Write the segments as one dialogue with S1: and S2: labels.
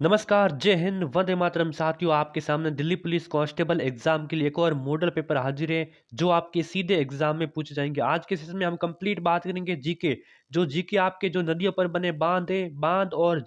S1: नमस्कार, जय हिंद, वंदे मातरम साथियों। आपके सामने दिल्ली पुलिस कांस्टेबल एग्जाम के लिए एक और मॉडल पेपर हाजिर है, जो आपके सीधे एग्जाम में पूछे जाएंगे। आज के सेशन में हम कंप्लीट बात करेंगे जीके। जो जीके आपके जो नदियों पर बने बांध है, बांध और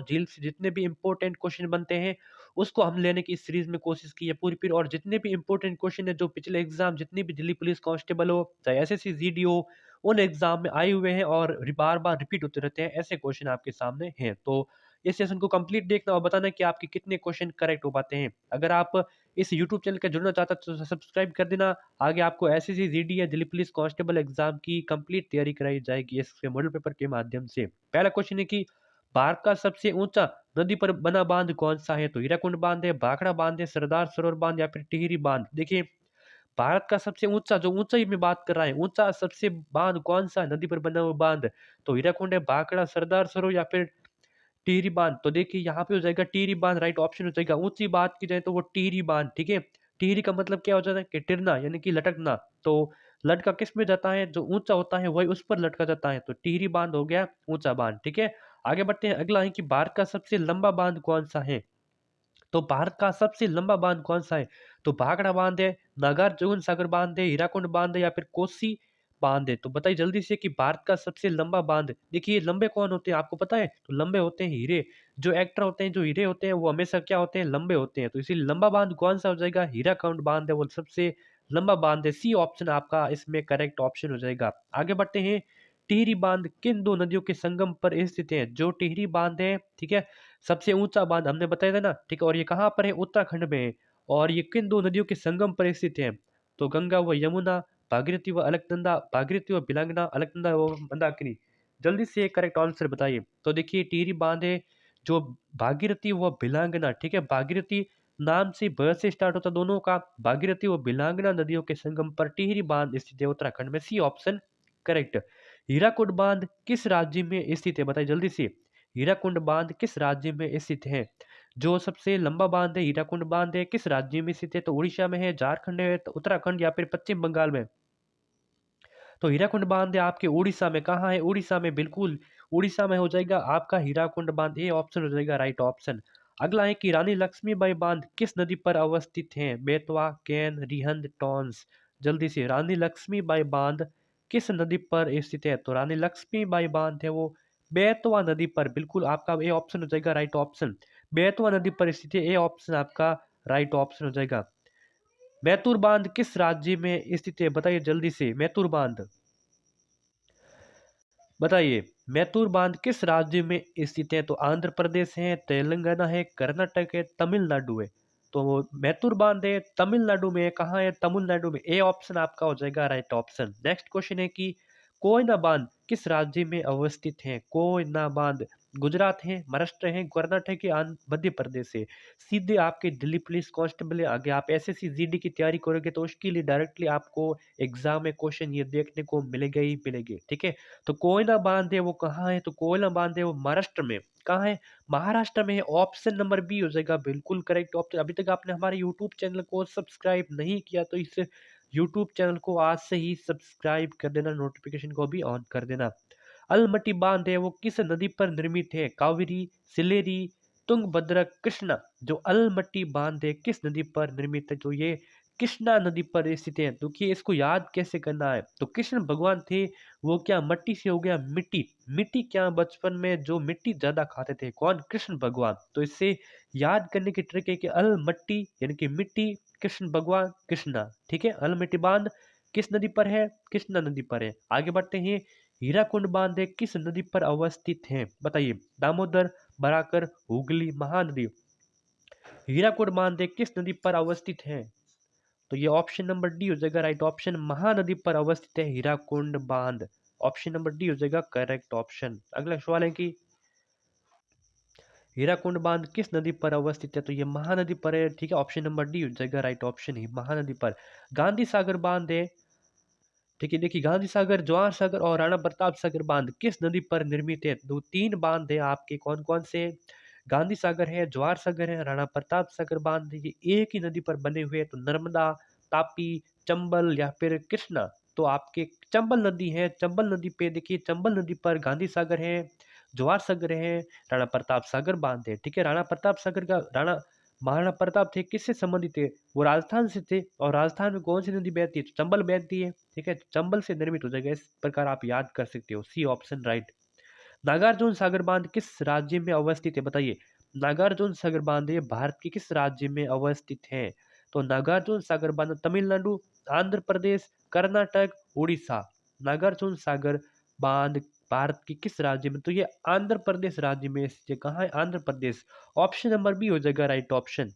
S1: झील से जितने भी इंपॉर्टेंट क्वेश्चन बनते हैं, उसको हम लेने की इस सीरीज में कोशिश की है पूरी। और जितने भी इंपॉर्टेंट क्वेश्चन है जो पिछले एग्जाम जितनी भी दिल्ली पुलिस कांस्टेबल हो, चाहे एसएससी जीडी हो, उन एग्जाम में आए हुए हैं और बार बार रिपीट होते रहते हैं, ऐसे क्वेश्चन आपके सामने हैं। तो इस सेशन को कंप्लीट देखना और बताना कि आपके कितने क्वेश्चन करेक्ट हो पाते हैं। अगर आप इस यूट्यूब चैनल का जुड़ना चाहता तो सब्सक्राइब कर देना। आगे आपको एसएससी जीडी या दिल्ली पुलिस कांस्टेबल एग्जाम की कंप्लीट तैयारी कराई जाएगी इसके मॉडल पेपर के माध्यम से। पहला क्वेश्चन है कि भारत का सबसे ऊंचा नदी पर बना बांध कौन सा है? तो हीराकुंड बांध है, भाखड़ा बांध है, सरदार सरोवर बांध या फिर टिहरी बांध। देखिए, भारत का सबसे ऊंचा, जो ऊंचाई में बात कर रहा है, ऊंचा सबसे बांध कौन सा है? नदी पर बना हुआ बांध। तो हीराकुंड है, भाखड़ा, सरदार सरोवर या फिर टिहरी बांध। तो देखिए यहाँ पे हो जाएगा टिहरी बांध, राइट ऑप्शन हो जाएगा। ऊंची बात की जाए तो वो टिहरी बांध, ठीक है। टिहरी का मतलब क्या हो जाता है कि टिरना यानी कि लटकना। तो लटका किस में जाता है? जो ऊंचा होता है वही उस पर लटका जाता है। तो टिहरी बांध हो गया ऊंचा बांध, ठीक है। आगे बढ़ते हैं। अगला है कि भारत का सबसे लंबा बांध कौन सा है? तो भारत का सबसे लंबा बांध कौन सा है? तो भाखड़ा बांध है, नागार्जुन सागर बांध है, हीराकुंड बांध है या फिर कोसी बांध है। तो बताइए जल्दी से कि भारत का सबसे लंबा बांध। देखिए लंबे कौन होते हैं आपको पता है? तो लंबे होते हैं हीरे। जो एक्टर होते हैं, जो हीरे होते हैं, वो हमेशा क्या होते हैं? लंबे होते हैं। तो इसीलिए लंबा बांध कौन सा हो जाएगा? हीराकुंड बांध है, वो सबसे लंबा बांध है। सी ऑप्शन आपका इसमें करेक्ट ऑप्शन हो जाएगा। आगे बढ़ते हैं। टिहरी बांध किन दो नदियों के संगम पर स्थित है? जो टिहरी बांध है, ठीक है, सबसे ऊंचा बांध हमने बताया था ना, ठीक है। और ये कहाँ पर है? उत्तराखंड में है। और ये किन दो नदियों के संगम पर स्थित है? तो गंगा व यमुना, भागीरथी व अलकनंदा, भागीरथी व बिलंगना, अलकनंदा व मंदाकिनी। जल्दी से करेक्ट आंसर बताइए। तो देखिए टिहरी बांध है जो भागीरथी व बिलांगना, ठीक है। भागीरथी नाम से ब से स्टार्ट होता दोनों का। भागीरथी व बिलांगना नदियों के संगम पर टिहरी बांध स्थित है उत्तराखंड में। C option correct. हीराकुंड बांध किस राज्य में स्थित है? बताइए जल्दी से। हीराकुंड बांध किस राज्य में स्थित है? जो सबसे लंबा बांध है हीराकुंड बांध है, किस राज्य में स्थित है? तो उड़ीसा में है, झारखंड है, तो उत्तराखंड या फिर पश्चिम बंगाल में। तो हीराकुंड बांध है आपके उड़ीसा में। कहाँ है? उड़ीसा में, बिल्कुल उड़ीसा में हो जाएगा आपका हीराकुंड बांध। ये ऑप्शन हो जाएगा राइट ऑप्शन। अगला है कि रानी लक्ष्मीबाई बांध किस नदी पर अवस्थित है? बेतवा, केन, रिहंद, टॉन्स। जल्दी से, रानी लक्ष्मीबाई बांध किस नदी पर स्थित है? तो रानी लक्ष्मीबाई बांध है वो बेतवा नदी पर। बिल्कुल आपका ए ऑप्शन हो जाएगा राइट ऑप्शन। बेतवा नदी पर स्थित है, ए ऑप्शन आपका राइट ऑप्शन हो जाएगा। मैतुर बांध किस राज्य में स्थित है? बताइए जल्दी से। मैतुर बांध, बताइए मैतुर बांध किस राज्य में स्थित है? तो आंध्र प्रदेश है, तेलंगाना है, कर्नाटक है, तमिलनाडु है। तो मैतुर बांध है तमिलनाडु में है। कहाँ है? तमिलनाडु में। ए ऑप्शन आपका हो जाएगा राइट ऑप्शन। नेक्स्ट क्वेश्चन है कि कोयना बांध किस राज्य में अवस्थित है? कोयना बांध गुजरात है, महाराष्ट्र है, कर्नाटक है, मध्य प्रदेश है। सीधे आपके दिल्ली पुलिस कांस्टेबल है। आगे आप एसएससी जीडी की तैयारी करोगे तो उसके लिए डायरेक्टली आपको एग्जाम में क्वेश्चन ये देखने को मिलेगा ही मिलेंगे, ठीक है। तो कोयना बांध है वो कहाँ है? तो कोयना बांध है वो महाराष्ट्र में। कहाँ है? महाराष्ट्र में है। ऑप्शन नंबर बी हो जाएगा बिल्कुल करेक्ट ऑप्शन। अभी तक आपने हमारे यूट्यूब चैनल को सब्सक्राइब नहीं किया तो इस यूट्यूब चैनल को आज से ही सब्सक्राइब कर देना, नोटिफिकेशन को भी ऑन कर देना। अलमटी बांध है वो किस नदी पर निर्मित है? कावेरी, सिलेरी, तुंगभद्रा, कृष्णा। जो अलमटी बांध है किस नदी पर निर्मित है? तो ये कृष्णा नदी पर स्थित है। तो कि इसको याद कैसे करना है? तो कृष्ण भगवान थे वो क्या मट्टी से हो गया मिट्टी। मिट्टी क्या बचपन में जो मिट्टी ज्यादा खाते थे, कौन? कृष्ण भगवान। तो इससे याद करने की ट्रिक है कि अल मट्टी यानी कि मिट्टी, कृष्ण भगवान, कृष्णा, ठीक है। अल मिट्टी बांध किस नदी पर है? कृष्णा नदी पर है। आगे बढ़ते हैं। हीराकुंड बांध किस नदी पर अवस्थित है? बताइए। दामोदर, बराकर, हुगली, महानदी। हीराकुंड बांध किस नदी पर अवस्थित है? तो ये ऑप्शन नंबर डी हो जाएगा राइट ऑप्शन। महानदी पर अवस्थित है हीराकुंड बांध। ऑप्शन नंबर डी हो जाएगा करेक्ट ऑप्शन। अगला सवाल है कि हीराकुंड बांध किस नदी पर अवस्थित है? तो ये महानदी पर है, ठीक है। ऑप्शन नंबर डी हो जाएगा राइट ऑप्शन ही महानदी पर। गांधी सागर बांध है, ठीक है। देखिए गांधी सागर, जवाहर सागर और राणा प्रताप सागर बांध किस नदी पर निर्मित है? दो तीन बांध है आपके, कौन कौन से? गांधी सागर है, जवाहर सागर है, राणा प्रताप सागर बांध, ये एक ही नदी पर बने हुए हैं। तो नर्मदा, तापी, चंबल या फिर कृष्णा। तो आपके चंबल नदी है। चंबल नदी पे देखिए, चंबल नदी पर गांधी सागर है, जवाहर सागर है, राणा प्रताप सागर बांध है। ठीक है, राणा प्रताप सागर का राणा महाराणा प्रताप थे किससे संबंधित थे? वो राजस्थान से थे। और राजस्थान में कौन सी नदी बहती है? तो चंबल बहती है। ठीक है, चंबल से निर्मित हो जाएगा। इस प्रकार आप याद कर सकते हो। C option right. Nagarjuna Sagar बांध किस राज्य में अवस्थित है? बताइए। नागार्जुन सागर बांध ये भारत के किस राज्य में अवस्थित है? तो नागार्जुन सागर बांध तमिलनाडु, आंध्र प्रदेश, कर्नाटक, उड़ीसा। नागार्जुन सागर बांध भारत के किस राज्य में? तो ये आंध्र प्रदेश राज्य में स्थित है। कहाँ है? Andhra Pradesh. Option number B हो जाएगा राइट ऑप्शन।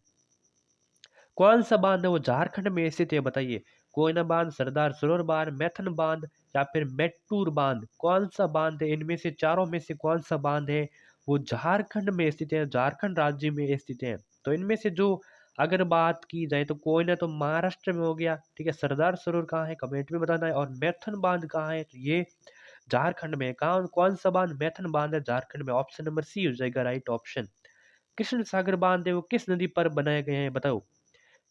S1: कौन सा बांध है वो झारखंड में स्थित है? बताइए। कोयना बांध, सरदार सरोवर बांध, मैथन बांध या फिर मेट्टूर बांध? कौन सा बांध है? इनमें से चारों में से कौन सा बांध है वो झारखंड में स्थित है, झारखंड राज्य में स्थित है? तो इनमें से जो अगर बात की जाए तो कोयना तो महाराष्ट्र में हो गया। ठीक है, सरदार सरोवर कहाँ है कमेंट में बताना है। और मैथन बांध कहाँ है? तो ये झारखंड में है। कहाँ कौन सा बांध? मैथन बांध है झारखंड में। ऑप्शन नंबर सी हो जाएगा राइट ऑप्शन। कृष्ण सागर बांध है वो किस नदी पर बनाए गए हैं? बताओ।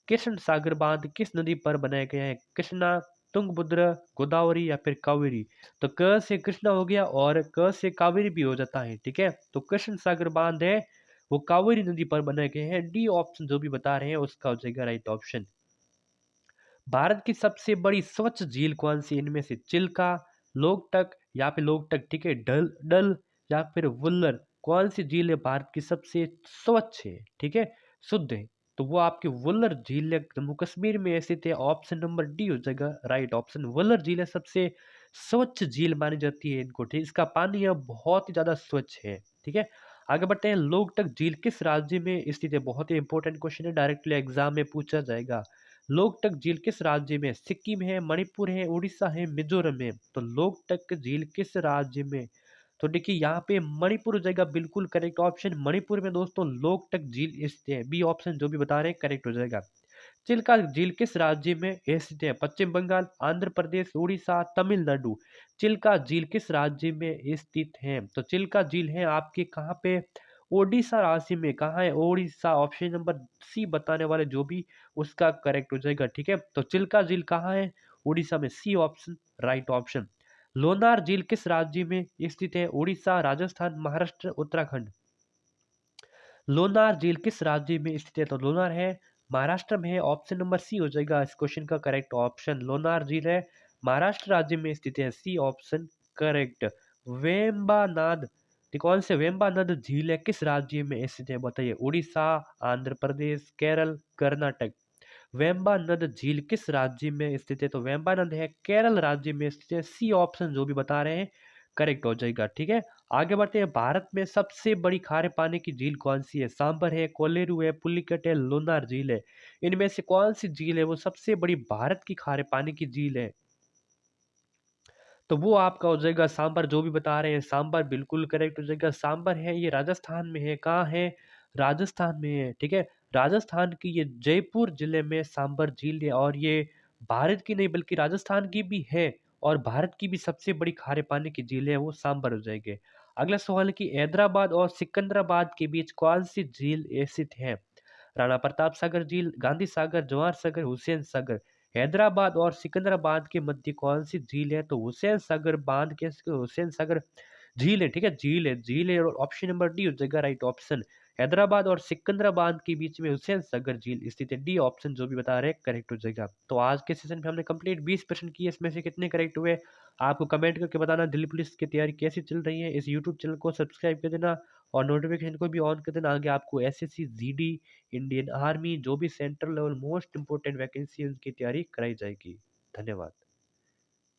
S1: कृष्ण सागर बांध किस नदी पर बनाए गए हैं? कृष्णा, तुंगभद्र, गोदावरी या फिर कावेरी? तो क से कृष्णा हो गया और क से कावेरी भी हो जाता है। ठीक है, तो कृष्ण सागर बांध है वो कावेरी नदी पर बनाए गए हैं। डी ऑप्शन जो भी बता रहे हैं उसका हो जाएगा राइट ऑप्शन। भारत की सबसे बड़ी स्वच्छ झील कौन सी? इनमें से चिल्का, लोकटक या फिर लोकटक, ठीक है, डल डल या फिर वुल्लर? कौन सी झील है भारत की सबसे स्वच्छ है? ठीक है, शुद्ध है? तो वो आपकी वुल्लर झील है, जम्मू कश्मीर में स्थित है। ऑप्शन नंबर डी हो जाएगा राइट ऑप्शन। वुल्लर झील है सबसे स्वच्छ झील मानी जाती है इनको। ठीक, इसका पानी है बहुत ही ज्यादा स्वच्छ है। ठीक है, आगे बढ़ते हैं। लोकटक झील किस राज्य में स्थित है? बहुत ही इंपॉर्टेंट क्वेश्चन है, डायरेक्टली एग्जाम में पूछा जाएगा। लोकटक झील किस राज्य में? सिक्किम है, मणिपुर है, उड़ीसा है, मिजोरम है? तो लोकटक झील किस राज्य में? तो देखिए यहाँ पे मणिपुर हो जाएगा बिल्कुल करेक्ट ऑप्शन। मणिपुर में दोस्तों लोकटक झील स्थित है। बी ऑप्शन जो भी बता रहे हैं करेक्ट हो जाएगा। चिल्का झील किस राज्य में स्थित है? पश्चिम बंगाल, आंध्र प्रदेश, उड़ीसा, तमिलनाडु? चिल्का झील किस राज्य में स्थित है? तो चिल्का झील है आपके कहाँ पे? ओडिशा राज्य में। कहाँ है? ओडिशा। ऑप्शन नंबर सी बताने वाले जो भी उसका करेक्ट हो जाएगा। ठीक है, तो चिल्का झील कहाँ है? उड़ीसा में। C option right option. Lonar झील किस राज्य में स्थित है? उड़ीसा, राजस्थान, महाराष्ट्र, उत्तराखंड? लोनार झील किस राज्य में स्थित है? तो लोनार है महाराष्ट्र में है। ऑप्शन नंबर सी हो जाएगा इस क्वेश्चन का करेक्ट ऑप्शन। लोनार झील है महाराष्ट्र राज्य में स्थित है। C option correct. वेम्बानाद, ये कौन से वेम्बानद झील है किस राज्य में स्थित है? बताइए। उड़ीसा, आंध्र प्रदेश, केरल, कर्नाटक? वेम्बानद झील किस राज्य में स्थित है? तो वेम्बानद है केरल राज्य में स्थित है। सी ऑप्शन जो भी बता रहे हैं करेक्ट हो जाएगा। ठीक है, आगे बढ़ते हैं। भारत में सबसे बड़ी खारे पानी की झील कौन सी है? सांबर है, कोलेरू है, पुलिकट है, लोनार झील है? इनमें से कौन सी झील है वो सबसे बड़ी भारत की खारे पानी की झील है? तो वो आपका हो जाएगा सांबर। जो भी बता रहे हैं सांबर बिल्कुल करेक्ट हो जाएगा। सांबर है ये राजस्थान में है। कहाँ है? राजस्थान में है। ठीक है, राजस्थान की ये जयपुर जिले में सांबर झील है। और ये भारत की नहीं बल्कि राजस्थान की भी है। और भारत की भी सबसे बड़ी खारे पानी की झील है वो सांबर हो जाएंगे। अगला सवाल है कि हैदराबाद और सिकंदराबाद के बीच कौन सी झील स्थित है? राणा प्रताप सागर झील, गांधी सागर, जवाहर सागर, हुसैन सागर? हैदराबाद और सिकंदराबाद के मध्य कौन सी झील है? तो हुसैन सागर बांध के हुसैन सागर झील है। ठीक है, झील है, झील है। और ऑप्शन नंबर डी हो जाएगा राइट ऑप्शन। हैदराबाद और सिकंदराबाद के बीच में हुसैन सागर झील स्थित है। डी ऑप्शन जो भी बता रहे हैं करेक्ट हो जाएगा। तो आज के सेशन में हमने कंप्लीट 20 प्रश्न किए, इसमें से कितने करेक्ट हुए आपको कमेंट करके बताना। दिल्ली पुलिस की तैयारी कैसी चल रही है? इस यूट्यूब चैनल को सब्सक्राइब कर देना और नोटिफिकेशन को भी ऑन कर देना। आगे आपको एसएससी, जीडी, इंडियन आर्मी जो भी central level most important vacancy है उनकी तैयारी कराई जाएगी। धन्यवाद।